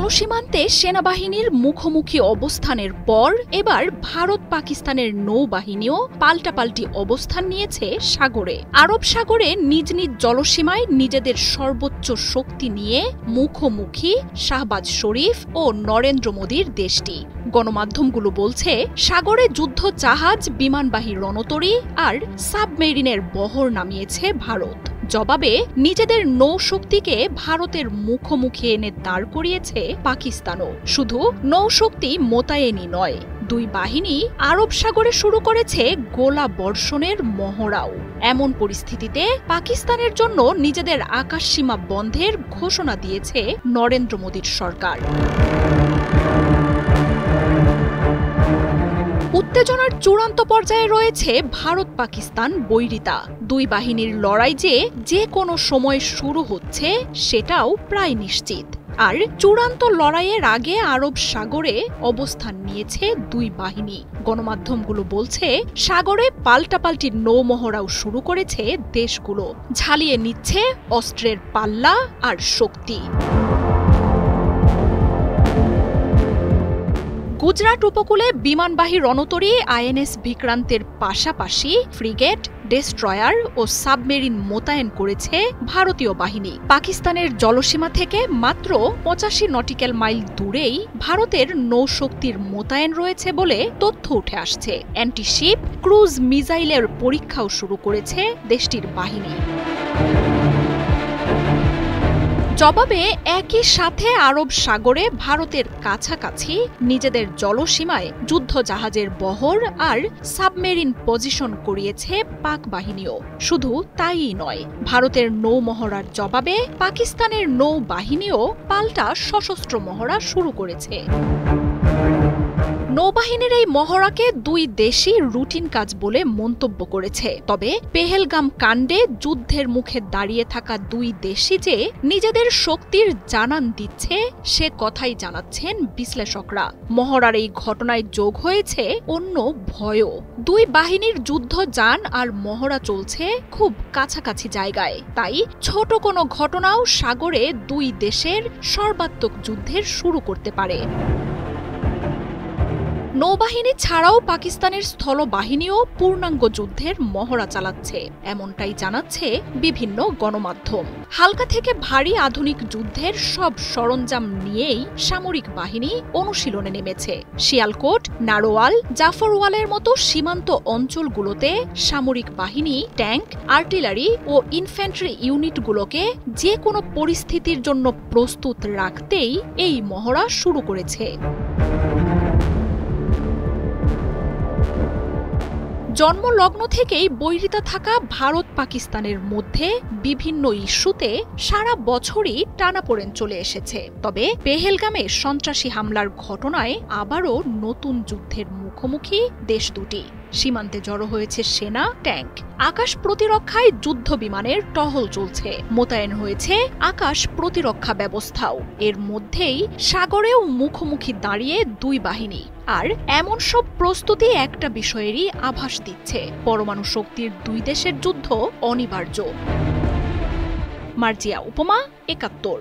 জলসীমান্তে সেনাবাহিনীর মুখোমুখি অবস্থানের পর এবার ভারত পাকিস্তানের নৌবাহিনীও পাল্টাপাল্টি অবস্থান নিয়েছে সাগরে। আরব সাগরে নিজ নিজ জলসীমায় নিজেদের সর্বোচ্চ শক্তি নিয়ে মুখোমুখি শাহবাজ শরীফ ও নরেন্দ্র মোদীর দেশটি। গণমাধ্যমগুলো বলছে, সাগরে যুদ্ধ জাহাজ, বিমানবাহী রণতরী আর সাবমেরিনের বহর নামিয়েছে ভারত। জবাবে নিজেদের নৌশক্তিকে ভারতের মুখোমুখি এনে দাঁড় করিয়েছে পাকিস্তানও। শুধু নৌশক্তি মোতায়েনই নয়, দুই বাহিনী আরব সাগরে শুরু করেছে গোলা বর্ষণের মহড়াও। এমন পরিস্থিতিতে পাকিস্তানের জন্য নিজেদের আকাশসীমা বন্ধের ঘোষণা দিয়েছে নরেন্দ্র মোদীর সরকার। উত্তেজনার চূড়ান্ত পর্যায়ে রয়েছে ভারত পাকিস্তান বৈরিতা। দুই বাহিনীর লড়াই যে কোনো সময় শুরু হচ্ছে সেটাও প্রায় নিশ্চিত। আর চূড়ান্ত লড়াইয়ের আগে আরব সাগরে অবস্থান নিয়েছে দুই বাহিনী। গণমাধ্যমগুলো বলছে, সাগরে পাল্টাপাল্টি নৌমহড়াও শুরু করেছে দেশগুলো, ঝালিয়ে নিচ্ছে অস্ত্রের পাল্লা আর শক্তি। গুজরাট উপকূলে বিমানবাহী রণতরী আইএনএস বিক্রান্তের পাশাপাশি ফ্রিগেট, ডেস্ট্রয়ার ও সাবমেরিন মোতায়েন করেছে ভারতীয় বাহিনী। পাকিস্তানের জলসীমা থেকে মাত্র 85 নটিক্যাল মাইল দূরেই ভারতের নৌশক্তির মোতায়েন রয়েছে বলে তথ্য উঠে আসছে। অ্যান্টিশিপ ক্রুজ মিসাইলের পরীক্ষাও শুরু করেছে দেশটির বাহিনী। জবাবে একই সাথে আরব সাগরে ভারতের কাছাকাছি নিজেদের জলসীমায় যুদ্ধ জাহাজের বহর আর সাবমেরিন পজিশন করিয়েছে পাক বাহিনীও। শুধু তাইই নয়, ভারতের নৌমহড়ার জবাবে পাকিস্তানের নৌবাহিনীও পাল্টা সশস্ত্র মহড়া শুরু করেছে। নৌবাহিনীর এই মহড়াকে দুই দেশই রুটিন কাজ বলে মন্তব্য করেছে। তবে পেহেলগাম কাণ্ডে যুদ্ধের মুখে দাঁড়িয়ে থাকা দুই দেশই যে নিজেদের শক্তির জানান দিচ্ছে সে কথাই জানাচ্ছেন বিশ্লেষকরা। মহড়ার এই ঘটনায় যোগ হয়েছে অন্য ভয়ও। দুই বাহিনীর যুদ্ধযান আর মহড়া চলছে খুব কাছাকাছি জায়গায়, তাই ছোট কোনো ঘটনাও সাগরে দুই দেশের সর্বাত্মক যুদ্ধের শুরু করতে পারে। নৌবাহিনী ছাড়াও পাকিস্তানের স্থলবাহিনীও পূর্ণাঙ্গ যুদ্ধের মহড়া চালাচ্ছে, এমনটাই জানাচ্ছে বিভিন্ন গণমাধ্যম। হালকা থেকে ভারী আধুনিক যুদ্ধের সব সরঞ্জাম নিয়েই সামরিক বাহিনী অনুশীলনে নেমেছে। শিয়ালকোট, নারোয়াল, জাফরওয়ালের মতো সীমান্ত অঞ্চলগুলোতে সামরিক বাহিনী ট্যাঙ্ক, আর্টিলারি ও ইনফ্যান্ট্রি ইউনিটগুলোকে যে কোনো পরিস্থিতির জন্য প্রস্তুত রাখতেই এই মহড়া শুরু করেছে। জন্মলগ্ন থেকেই বৈরিতা থাকা ভারত পাকিস্তানের মধ্যে বিভিন্ন ইস্যুতে সারা বছরই টানাপোড়েন চলে এসেছে। তবে পেহেলগামে সন্ত্রাসী হামলার ঘটনায় আবারও নতুন যুদ্ধের মুখোমুখি দেশ দুটি। সীমান্তে জড়ো হয়েছে সেনা, ট্যাঙ্ক। আকাশ প্রতিরক্ষায় যুদ্ধ বিমানের টহল চলছে, মোতায়েন হয়েছে আকাশ প্রতিরক্ষা ব্যবস্থাও। এর মধ্যেই সাগরেও মুখোমুখি দাঁড়িয়ে দুই বাহিনী। আর এমন সব প্রস্তুতি একটা বিষয়েরই আভাস দিচ্ছে, পরমাণু শক্তির দুই দেশের যুদ্ধ অনিবার্য। মার্জিয়া উপমা, ৭১।